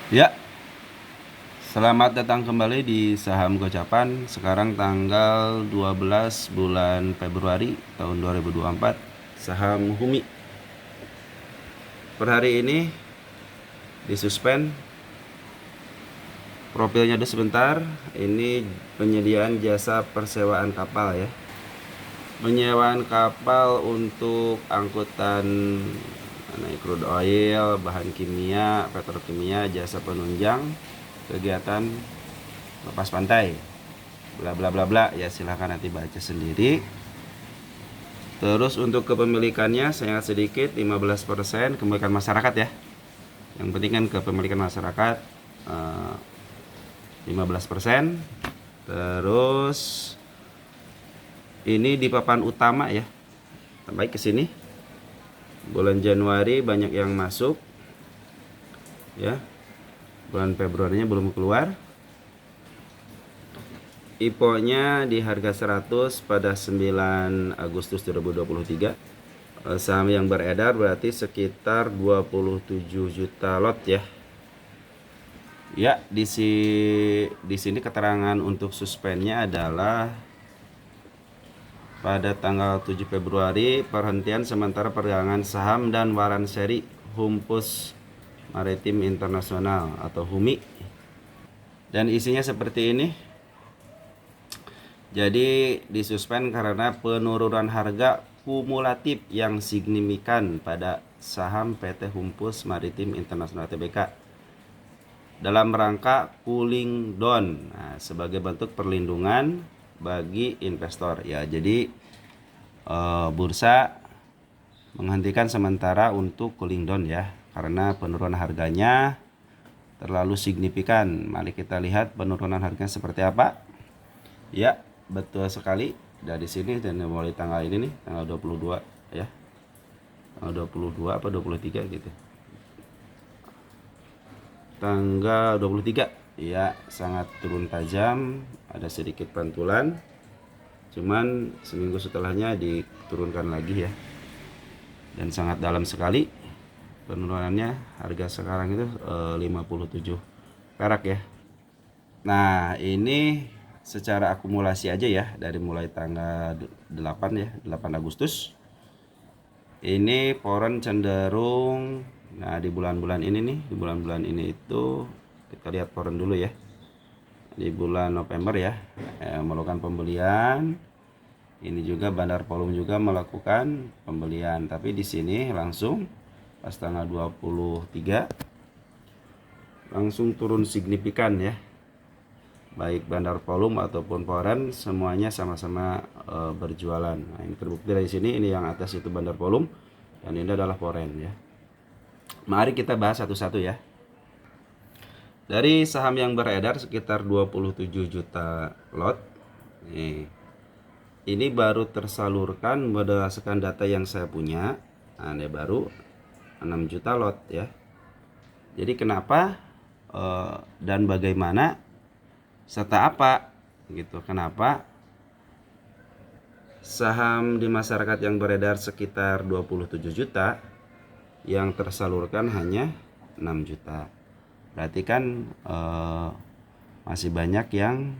Ya, selamat datang kembali di Saham Gocapan. Sekarang tanggal 12 bulan Februari tahun 2024. Saham Humi. Per hari ini disuspend. Profilnya dulu sebentar. Ini penyediaan jasa persewaan kapal ya. Penyewaan kapal untuk angkutan crude oil, bahan kimia, petrokimia, jasa penunjang, kegiatan lepas pantai, bla bla bla bla ya, silahkan nanti baca sendiri. Terus untuk kepemilikannya sangat sedikit, 15% kepemilikan masyarakat ya. Yang penting kan kepemilikan masyarakat 15%. Terus ini di papan utama ya. Baik ke sini. Bulan Januari banyak yang masuk ya. Bulan Februarinya belum keluar. IPO-nya di harga 100 pada 9 Agustus 2023. Saham yang beredar berarti sekitar 27 juta lot ya. Ya, di sini keterangan untuk suspendnya adalah pada tanggal 7 Februari perhentian sementara perdagangan saham dan waran seri Humpus Maritim Internasional atau HUMI. Dan isinya seperti ini. Jadi disuspend karena penurunan harga kumulatif yang signifikan pada saham PT Humpus Maritim Internasional Tbk dalam rangka cooling down, sebagai bentuk perlindungan bagi investor ya. Jadi bursa menghentikan sementara untuk cooling down ya, karena penurunan harganya terlalu signifikan. Mari kita lihat penurunan harganya seperti apa. Ya, betul sekali. Dari sini dan mulai tanggal ini nih, tanggal 22 ya. Tanggal 22 apa 23 gitu. Tanggal 23 ya, sangat turun tajam, ada sedikit pantulan. Cuman seminggu setelahnya diturunkan lagi ya. Dan sangat dalam sekali penurunannya. Harga sekarang itu 57 perak ya. Nah, ini secara akumulasi aja ya, dari mulai tanggal 8 ya, 8 Agustus. Ini foreign cenderung, nah di bulan-bulan ini nih, di bulan-bulan ini itu kita lihat foreign dulu ya. Di bulan November ya, melakukan pembelian. Ini juga Bandar Polum juga melakukan pembelian, tapi di sini langsung pas tanggal 23 langsung turun signifikan ya. Baik Bandar Polum ataupun Foreign semuanya sama-sama berjualan. Nah, ini terbukti dari sini, ini yang atas itu Bandar Polum dan ini adalah Foreign ya. Mari kita bahas satu-satu ya. Dari saham yang beredar sekitar 27 juta lot. Ini baru tersalurkan berdasarkan data yang saya punya. Nah, ini baru 6 juta lot ya. Jadi kenapa dan bagaimana serta apa gitu, kenapa saham di masyarakat yang beredar sekitar 27 juta yang tersalurkan hanya 6 juta. Berarti kan masih banyak yang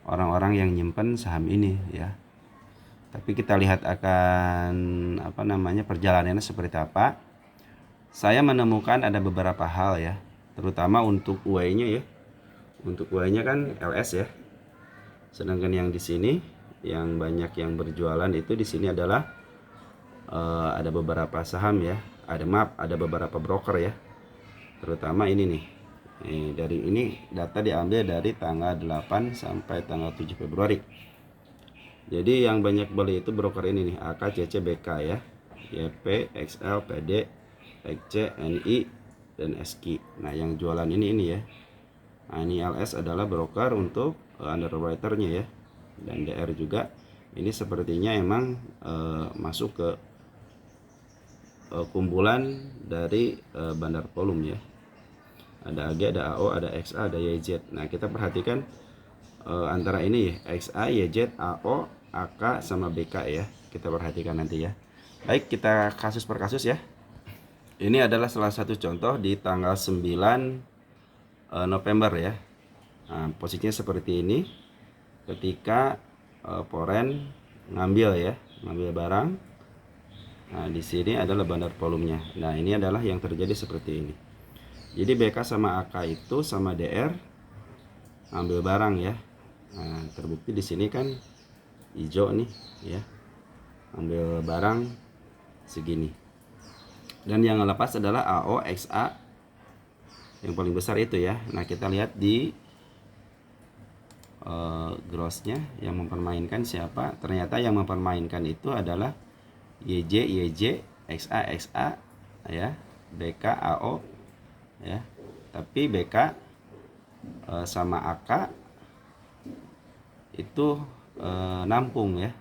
orang-orang yang nyimpen saham ini ya. Tapi kita lihat akan perjalanannya seperti apa. Saya menemukan ada beberapa hal ya, terutama untuk UI-nya ya. Untuk UI-nya kan LS ya. Sedangkan yang di sini yang banyak yang berjualan itu di sini adalah ada beberapa saham ya. Ada beberapa broker ya. Terutama ini nih. Dari ini data diambil dari tanggal 8 sampai tanggal 7 Februari. Jadi yang banyak beli itu broker ini nih, AK, CC, BK ya. YP, XL, PD, XC, NI, dan SKI. Nah, yang jualan ini ya. Nah, ini LS adalah broker untuk underwriter-nya ya. Dan DR juga. Ini sepertinya emang masuk ke kumpulan dari Bandar Polum ya. Ada AG, ada AO, ada XA, ada YZ. Nah, kita perhatikan antara ini ya, XA, YZ, AO, AK, sama BK ya. Kita perhatikan nanti ya. Baik, kita kasus per kasus ya. Ini adalah salah satu contoh di tanggal 9 November ya. Nah, posisinya seperti ini ketika Foreign ngambil barang. Nah, di sini adalah bandar volumenya. Nah, ini adalah yang terjadi seperti ini. Jadi BK sama AK itu sama DR ambil barang ya. Nah, terbukti di sini kan hijau nih ya. Ambil barang segini. Dan yang lepas adalah AO XA yang paling besar itu ya. Nah, kita lihat di grossnya yang mempermainkan siapa. Ternyata yang mempermainkan itu adalah YJ, XA, ya, BK, AO ya. Tapi BK sama AK itu nampung ya.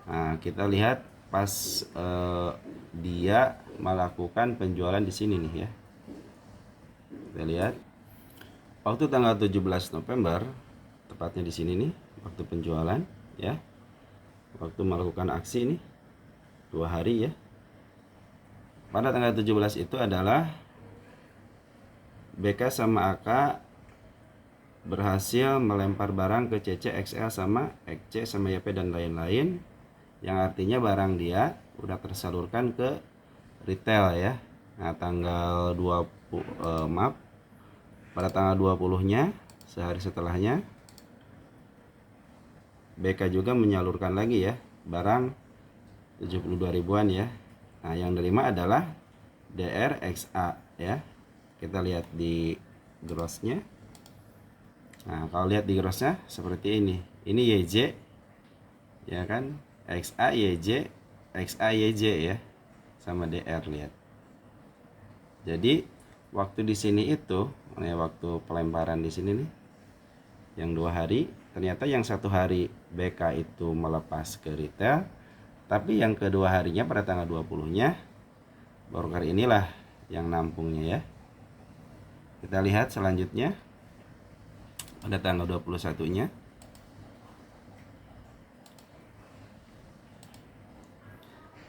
Nah, kita lihat pas dia melakukan penjualan di sini nih ya. Kita lihat waktu tanggal 17 November, tepatnya di sini nih, waktu penjualan ya. Waktu melakukan aksi ini 2 hari ya. Pada tanggal 17 itu adalah BK sama AK berhasil melempar barang ke CC, XL sama XC sama YP dan lain-lain, yang artinya barang dia udah tersalurkan ke retail ya. Nah, tanggal 20 pada tanggal 20-nya, sehari setelahnya, BK juga menyalurkan lagi ya barang 72 ribuan ya. Nah, yang nerima adalah DRXA ya. Kita lihat di grossnya. Nah, kalau lihat di grossnya seperti ini. Ini YJ ya kan, XA YJ, XA YJ ya, sama DR lihat. Jadi waktu di sini itu, waktu pelemparan di sini nih, yang 2 hari, ternyata yang 1 hari BK itu melepas ke retail, tapi yang kedua harinya pada tanggal 20-nya broker inilah yang nampungnya ya. Kita lihat selanjutnya pada tanggal 21-nya.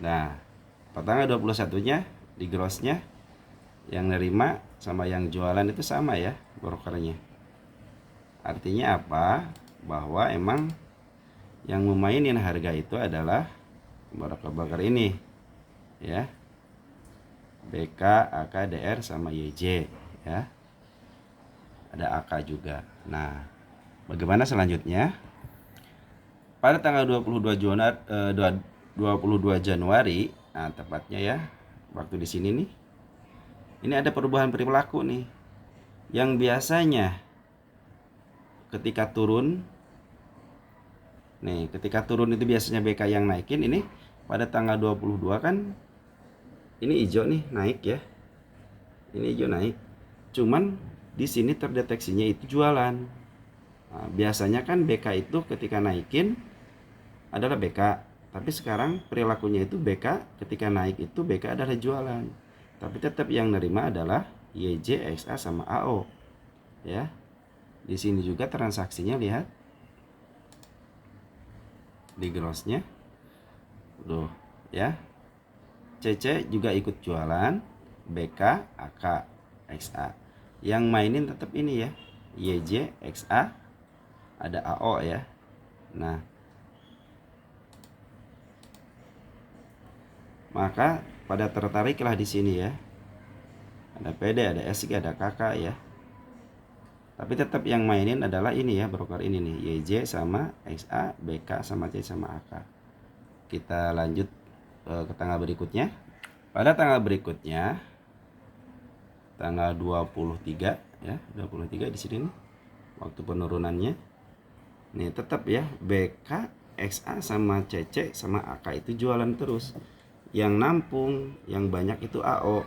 Nah, pada tanggal 21-nya di grossnya yang nerima sama yang jualan itu sama ya brokernya. Artinya apa? Bahwa emang yang memainin harga itu adalah broker-broker ini ya. BK, AK, DR sama YJ ya. Ada AK juga. Nah, bagaimana selanjutnya? Pada tanggal 22 Januari, nah tepatnya ya, waktu di sini nih. Ini ada perubahan perilaku nih. Yang biasanya ketika turun itu biasanya BK yang naikin, ini pada tanggal 22 kan ini hijau nih naik ya. Ini hijau naik. Cuman di sini terdeteksinya itu jualan. Nah, biasanya kan BK itu ketika naikin adalah BK, tapi sekarang perilakunya itu BK ketika naik itu BK adalah jualan. Tapi tetap yang nerima adalah YJ, XA sama AO. Ya. Di sini juga transaksinya lihat di grossnya. Tuh, ya. CC juga ikut jualan, BK, AK, XA. Yang mainin tetap ini ya, YJ, XA, ada AO ya. Nah, maka pada tertariklah di sini ya. Ada PD, ada SG, ada KK ya. Tapi tetap yang mainin adalah ini ya, broker ini nih, YJ sama XA, BK sama C sama AK. Kita lanjut ke tanggal berikutnya. Pada tanggal berikutnya tanggal 23 ya, 23 di sini nih, waktu penurunannya. Nih tetap ya, BK, XA sama CC sama AK itu jualan terus. Yang nampung yang banyak itu AO.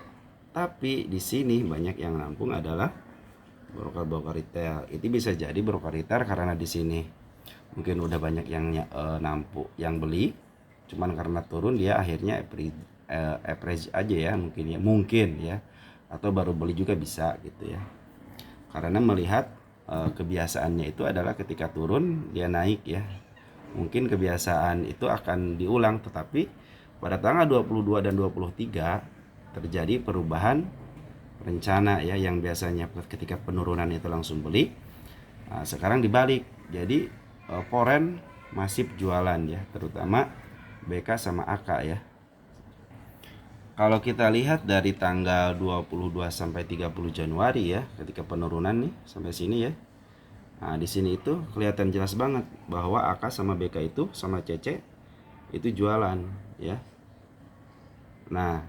Tapi di sini banyak yang nampung adalah broker-broker retail. Itu bisa jadi broker retail karena di sini mungkin udah banyak yang nampung, yang beli, cuman karena turun dia akhirnya average aja ya, mungkin ya, atau baru beli juga bisa gitu ya. Karena melihat kebiasaannya itu adalah ketika turun dia naik ya. Mungkin kebiasaan itu akan diulang, tetapi pada tanggal 22 dan 23 terjadi perubahan rencana ya, yang biasanya ketika penurunan itu langsung beli. Nah, sekarang dibalik. Jadi foreign masif jualan ya, terutama BK sama AK ya. Kalau kita lihat dari tanggal 22 sampai 30 Januari ya, ketika penurunan nih sampai sini ya. Nah, di sini itu kelihatan jelas banget bahwa AK sama BK itu sama CC itu jualan ya. Nah,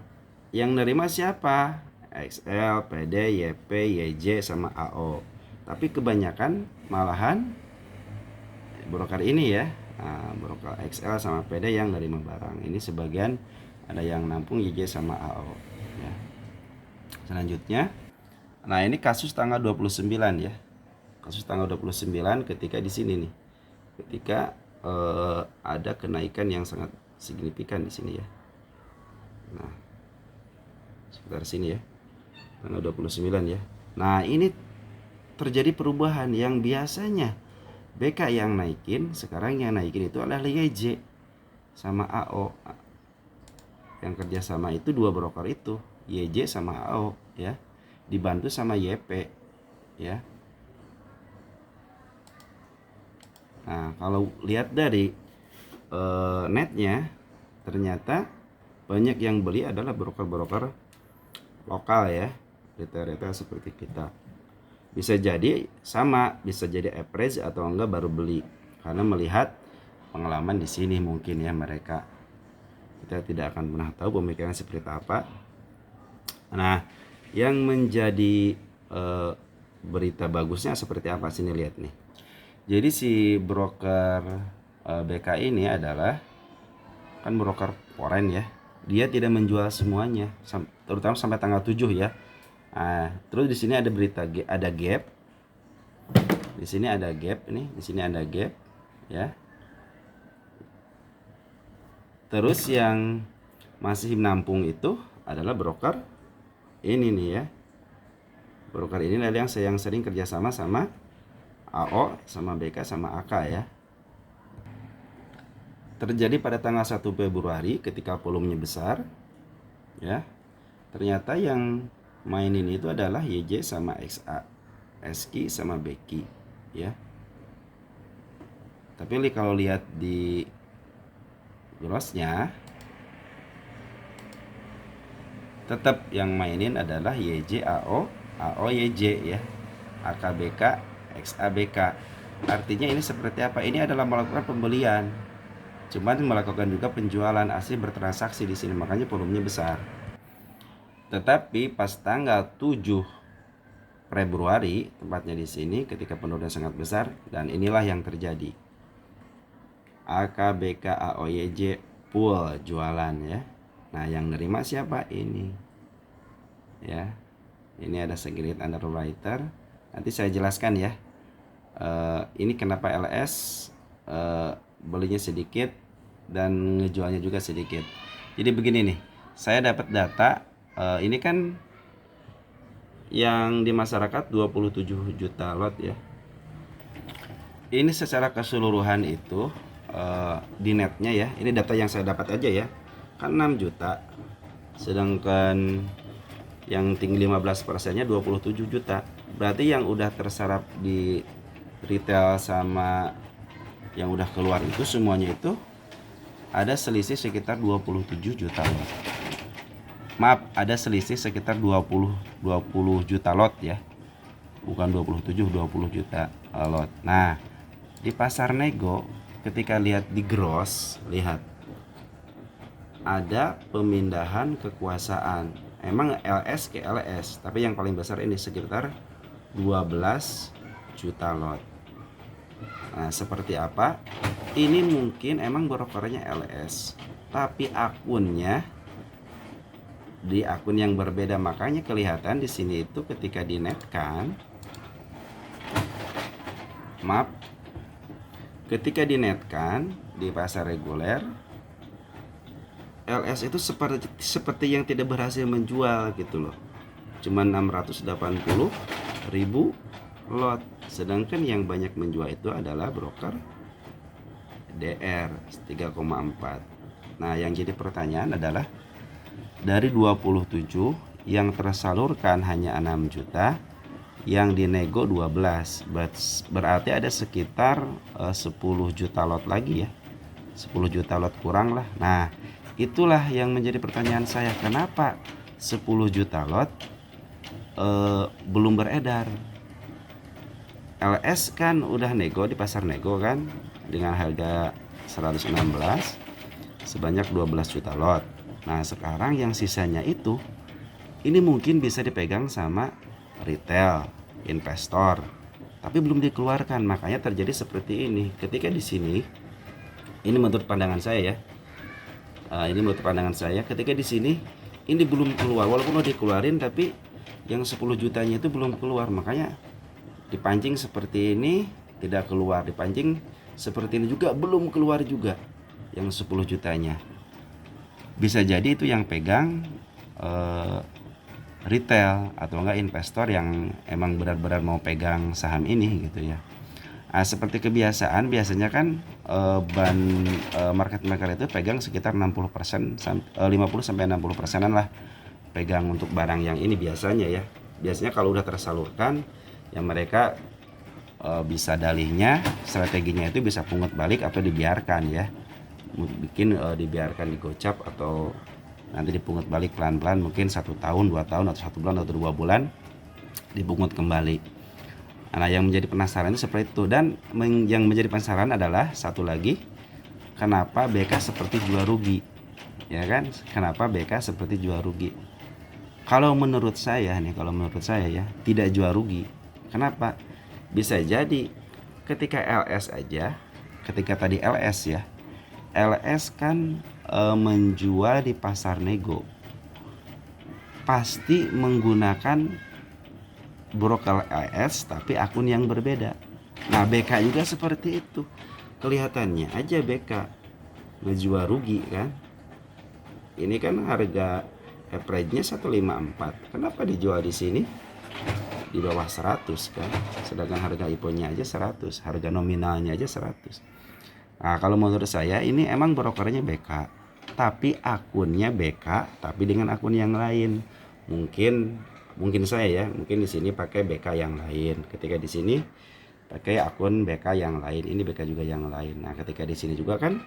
yang nerima siapa? XL, PD, YP, YJ sama AO. Tapi kebanyakan malahan broker ini ya. Nah, broker XL sama PD yang nerima barang. Ini sebagian ada yang nampung YJ sama AO ya. Selanjutnya, nah ini kasus tanggal 29 ya. Kasus tanggal 29 ketika di sini nih. Ketika ada kenaikan yang sangat signifikan di sini ya. Nah, sekitar sini ya. Tanggal 29 ya. Nah, ini terjadi perubahan yang biasanya BK yang naikin, sekarang yang naikin itu adalah YJ sama AO. Yang kerjasama itu dua broker itu, YJ sama AO ya, dibantu sama YP ya. Nah, kalau lihat dari netnya, ternyata banyak yang beli adalah broker-broker lokal ya, retail-retail seperti kita. Bisa jadi sama, bisa jadi average atau enggak baru beli, karena melihat pengalaman di sini mungkin ya mereka. Kita tidak akan pernah tahu pemikiran seperti apa. Nah, yang menjadi berita bagusnya seperti apa sini, lihat nih. Jadi si broker BK ini adalah kan broker foreign ya. Dia tidak menjual semuanya, terutama sampai tanggal 7 ya. Nah, terus di sini ada berita ada gap. Di sini ada gap nih, di sini ada gap ya. Terus yang masih menampung itu adalah broker ini nih ya. Broker ini adalah yang sering kerjasama sama AO, sama BK, sama AK ya. Terjadi pada tanggal 1 Februari ketika volumenya besar ya. Ternyata yang mainin itu adalah YJ sama XA, SK sama BK ya. Tapi kalau lihat di grossnya, tetap yang mainin adalah YJ AO, AO YJ ya, AKBK XABK. Artinya ini seperti apa? Ini adalah melakukan pembelian, cuman melakukan juga penjualan, asli bertransaksi di sini, makanya volumenya besar. Tetapi pas tanggal 7 Februari, tempatnya di sini, ketika penurunan sangat besar, dan inilah yang terjadi. AKBK AOYJ full jualan ya. Nah, yang nerima siapa ini? Ya. Ini ada segelit underwriter. Nanti saya jelaskan ya. Ini kenapa LS belinya sedikit dan ngejualnya juga sedikit. Jadi begini nih. Saya dapat data ini kan yang di masyarakat 27 juta lot ya. Ini secara keseluruhan itu di netnya ya, ini data yang saya dapat aja ya, kan 6 juta, sedangkan yang tinggi 15%-nya 27 juta. Berarti yang udah terserap di retail sama yang udah keluar itu semuanya itu ada selisih sekitar 27 juta lot. Maaf, ada selisih sekitar 20 juta lot ya, bukan 27, 20 juta lot. Nah, di pasar nego ketika lihat di gross, lihat ada pemindahan kekuasaan. Emang LS ke LS, tapi yang paling besar ini sekitar 12 juta lot. Nah, seperti apa? Ini mungkin emang brokernya LS, tapi akunnya di akun yang berbeda, makanya kelihatan di sini itu ketika dinetkan, maaf, ketika dinetkan di pasar reguler, LS itu seperti yang tidak berhasil menjual gitu loh, cuma 680.000 lot, sedangkan yang banyak menjual itu adalah broker DR 3,4. Nah, yang jadi pertanyaan adalah dari 27 yang tersalurkan hanya 6 juta, yang dinego 12. Berarti ada sekitar 10 juta lot lagi ya. 10 juta lot kurang lah. Nah, itulah yang menjadi pertanyaan saya, kenapa 10 juta lot belum beredar? LS kan udah nego di pasar nego kan dengan harga 116 sebanyak 12 juta lot. Nah, sekarang yang sisanya itu ini mungkin bisa dipegang sama retail, investor, tapi belum dikeluarkan. Makanya terjadi seperti ini. Ketika di sini, ini menurut pandangan saya ya. Ini menurut pandangan saya, ketika di sini ini belum keluar, walaupun udah dikeluarin tapi yang 10 jutanya itu belum keluar. Makanya dipancing seperti ini tidak keluar, dipancing seperti ini juga belum keluar juga yang 10 jutanya. Bisa jadi itu yang pegang retail atau enggak investor yang emang benar-benar mau pegang saham ini gitu ya. Nah, seperti kebiasaan biasanya kan market maker itu pegang sekitar 60%, 50-60%an lah pegang untuk barang yang ini biasanya ya. Biasanya kalau udah tersalurkan ya mereka bisa dalihnya, strateginya itu bisa pungut balik atau dibiarkan ya. Mungkin dibiarkan digocap atau nanti dipungut balik pelan-pelan, mungkin 1 tahun, 2 tahun, atau 1 bulan atau 2 bulan dipungut kembali. Nah, yang menjadi penasaran itu seperti itu. Dan yang menjadi penasaran adalah satu lagi, kenapa BK seperti jual rugi, ya kan? Kenapa BK seperti jual rugi? Kalau menurut saya ya tidak jual rugi. Kenapa? Bisa jadi ketika LS aja, ketika tadi LS ya, LS kan menjual di pasar nego, pasti menggunakan broker LS tapi akun yang berbeda. Nah, BK juga seperti itu. Kelihatannya aja BK ngejual rugi kan. Ini kan harga average-nya 154. Kenapa dijual di sini di bawah 100 kan? Sedangkan harga IPO-nya aja 100, harga nominalnya aja 100. Nah, kalau menurut saya ini emang brokernya BK, tapi akunnya BK tapi dengan akun yang lain. Mungkin saya ya, mungkin di sini pakai BK yang lain. Ketika di sini pakai akun BK yang lain, ini BK juga yang lain. Nah, ketika di sini juga kan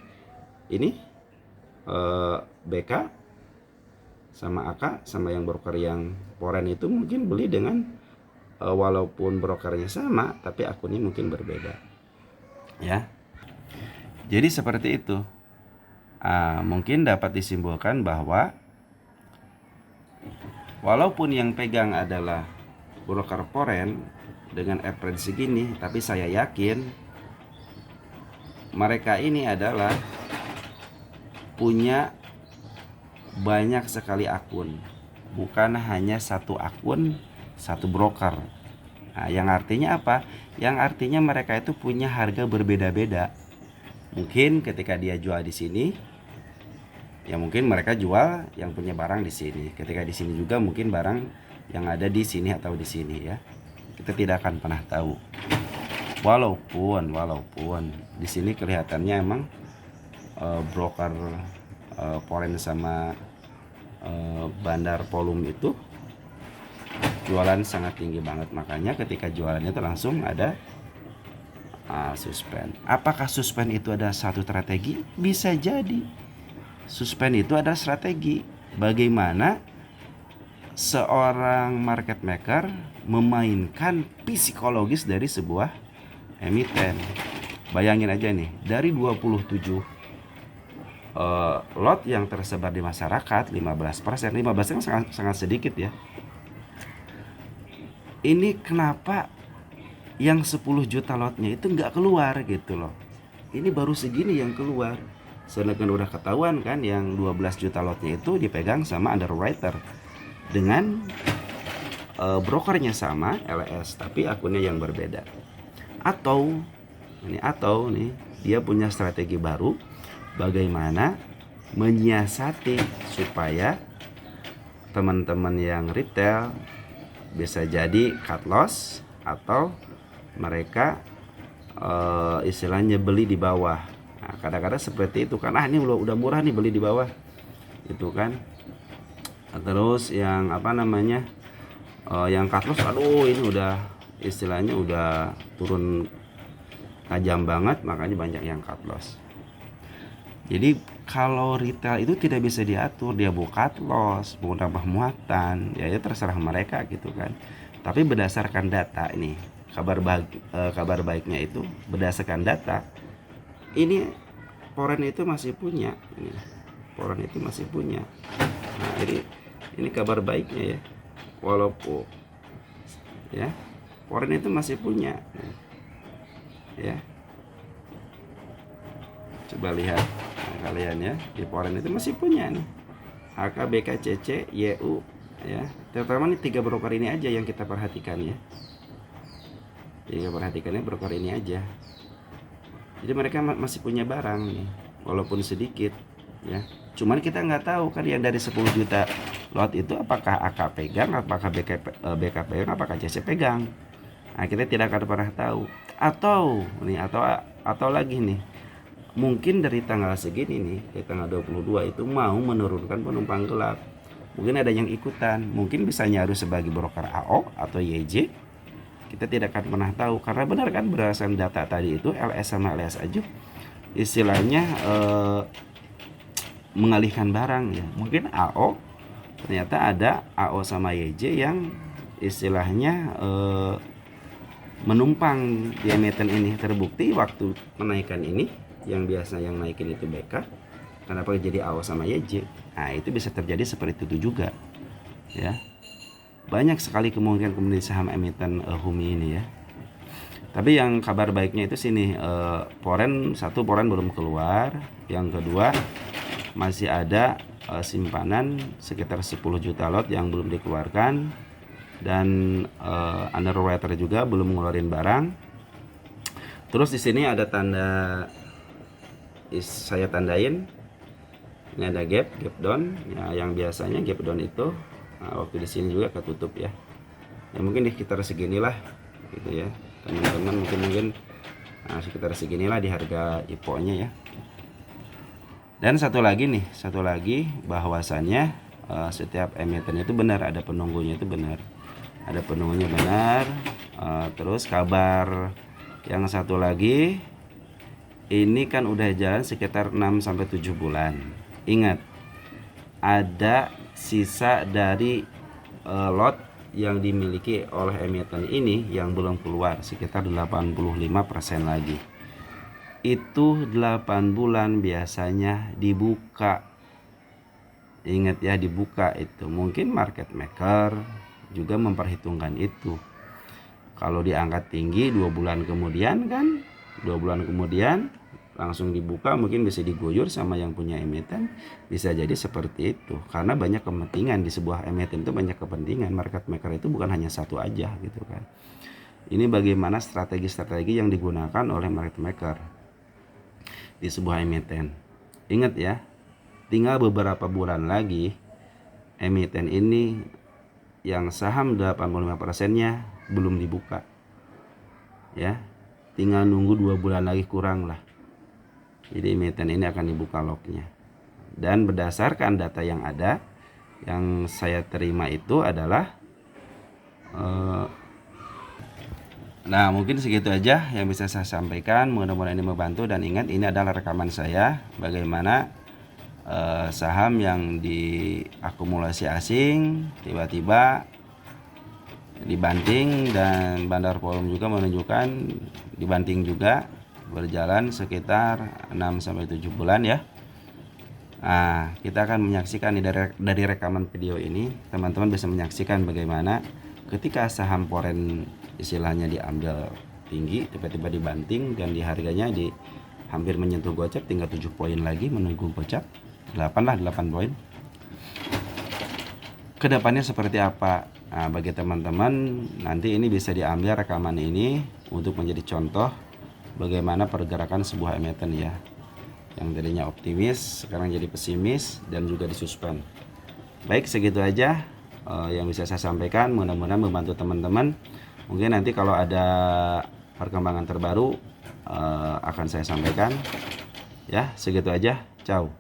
ini BK sama AK sama yang broker yang foreign itu mungkin beli dengan walaupun brokernya sama tapi akunnya mungkin berbeda. Ya. Jadi seperti itu. Mungkin dapat disimpulkan bahwa walaupun yang pegang adalah broker foreign dengan average segini, tapi saya yakin mereka ini adalah punya banyak sekali akun, bukan hanya satu akun, satu broker. Nah, yang artinya apa? Yang artinya mereka itu punya harga berbeda-beda. Mungkin ketika dia jual di sini, ya mungkin mereka jual yang punya barang di sini. Ketika di sini juga mungkin barang yang ada di sini atau di sini ya. Kita tidak akan pernah tahu. Walaupun di sini kelihatannya emang broker foreign sama bandar volume itu jualan sangat tinggi banget. Makanya ketika jualannya itu langsung ada suspend. Apakah suspend itu ada satu strategi? Bisa jadi suspend itu ada strategi. Bagaimana seorang market maker memainkan psikologis dari sebuah emiten. Bayangin aja nih, dari 27 lot yang tersebar di masyarakat, 15% sangat sedikit ya. Ini kenapa yang 10 juta lotnya itu nggak keluar gitu loh. Ini baru segini yang keluar. Sedangkan udah ketahuan kan yang 12 juta lotnya itu dipegang sama underwriter dengan brokernya sama LS tapi akunnya yang berbeda. Atau nih dia punya strategi baru bagaimana menyiasati supaya teman-teman yang retail bisa jadi cut loss atau mereka istilahnya beli di bawah. Nah, kadang-kadang seperti itu kan, ini udah murah nih beli di bawah itu kan. Terus yang apa namanya, yang cut loss, aduh ini udah istilahnya udah turun tajam banget, makanya banyak yang cut loss. Jadi kalau retail itu tidak bisa diatur, dia mau cut loss, mau nambah muatan, ya itu terserah mereka gitu kan. Tapi berdasarkan data ini, kabar baiknya itu berdasarkan data, ini Foreign itu masih punya, ini Foreign itu masih punya. Nah, ini kabar baiknya ya, walaupun ya Foreign itu masih punya, ya. Coba lihat kalian ya, di Foreign itu masih punya nih HK, BK, CC, YU ya. Terutama nih 3 broker ini aja yang kita perhatikan ya. Jadi perhatikannya broker ini aja. Jadi mereka masih punya barang nih, walaupun sedikit ya. Cuman kita nggak tahu kan yang dari 10 juta lot itu apakah AK pegang, apakah BK pegang, apakah CC pegang. Nah, kita tidak akan pernah tahu. Atau lagi nih, mungkin dari tanggal segini nih, dari tanggal 22 itu mau menurunkan penumpang gelap. Mungkin ada yang ikutan, mungkin bisa nyaru sebagai broker AO atau YJ. Kita tidak akan pernah tahu, karena benar kan berdasarkan data tadi itu LS sama LS aja istilahnya mengalihkan barang ya. Mungkin AO, ternyata ada AO sama YJ yang istilahnya menumpang di emiten ini. Terbukti waktu menaikkan ini, yang biasa yang naikin itu BK, kenapa jadi AO sama YJ? Nah, itu bisa terjadi seperti itu juga ya. Banyak sekali kemungkinan saham emiten Humi ini ya. Tapi yang kabar baiknya itu sini, Foreign belum keluar. Yang kedua, masih ada simpanan sekitar 10 juta lot yang belum dikeluarkan, dan underwriter juga belum ngeluarin barang. Terus di sini ada tanda, saya tandain ini ada gap down ya, yang biasanya gap down itu waktu di sini juga ketutup ya. Ya mungkin di sekitar seginilah gitu ya teman-teman, mungkin sekitar seginilah di harga IPO-nya ya. Dan satu lagi bahwasannya setiap emiten itu benar ada penunggunya, itu benar ada penunggunya, benar. Terus kabar yang satu lagi, ini kan udah jalan sekitar 6-7 bulan. Ingat, ada sisa dari lot yang dimiliki oleh emiten ini yang belum keluar sekitar 85% lagi. Itu 8 bulan biasanya dibuka. Ingat ya, dibuka itu. Mungkin market maker juga memperhitungkan itu. Kalau diangkat tinggi 2 bulan kemudian kan, 2 bulan kemudian langsung dibuka, mungkin bisa diguyur sama yang punya emiten, bisa jadi seperti itu. Karena banyak kepentingan di sebuah emiten itu, banyak kepentingan. Market maker itu bukan hanya satu aja gitu kan. Ini bagaimana strategi yang digunakan oleh market maker di sebuah emiten. Ingat ya, tinggal beberapa bulan lagi emiten ini yang saham 85%-nya belum dibuka ya, tinggal nunggu 2 bulan lagi kurang lah. Jadi emiten ini akan dibuka locknya. Dan berdasarkan data yang ada, yang saya terima itu adalah nah mungkin segitu aja yang bisa saya sampaikan. Mudah-mudahan ini membantu. Dan ingat, ini adalah rekaman saya bagaimana saham yang diakumulasi asing tiba-tiba dibanting, dan Bandar Forum juga menunjukkan dibanting juga, berjalan sekitar 6-7 bulan ya. Nah, kita akan menyaksikan dari rekaman video ini, teman-teman bisa menyaksikan bagaimana ketika saham Foreign istilahnya diambil tinggi, tiba-tiba dibanting, dan di harganya hampir menyentuh gocap, tinggal 7 poin lagi menunggu gocap, 8 poin. Kedepannya seperti apa? Nah, bagi teman-teman, nanti ini bisa diambil rekaman ini untuk menjadi contoh bagaimana pergerakan sebuah emiten ya, yang tadinya optimis sekarang jadi pesimis dan juga disuspend. Baik, segitu aja yang bisa saya sampaikan. Mudah-mudahan membantu teman-teman. Mungkin nanti kalau ada perkembangan terbaru akan saya sampaikan ya. Segitu aja, ciao.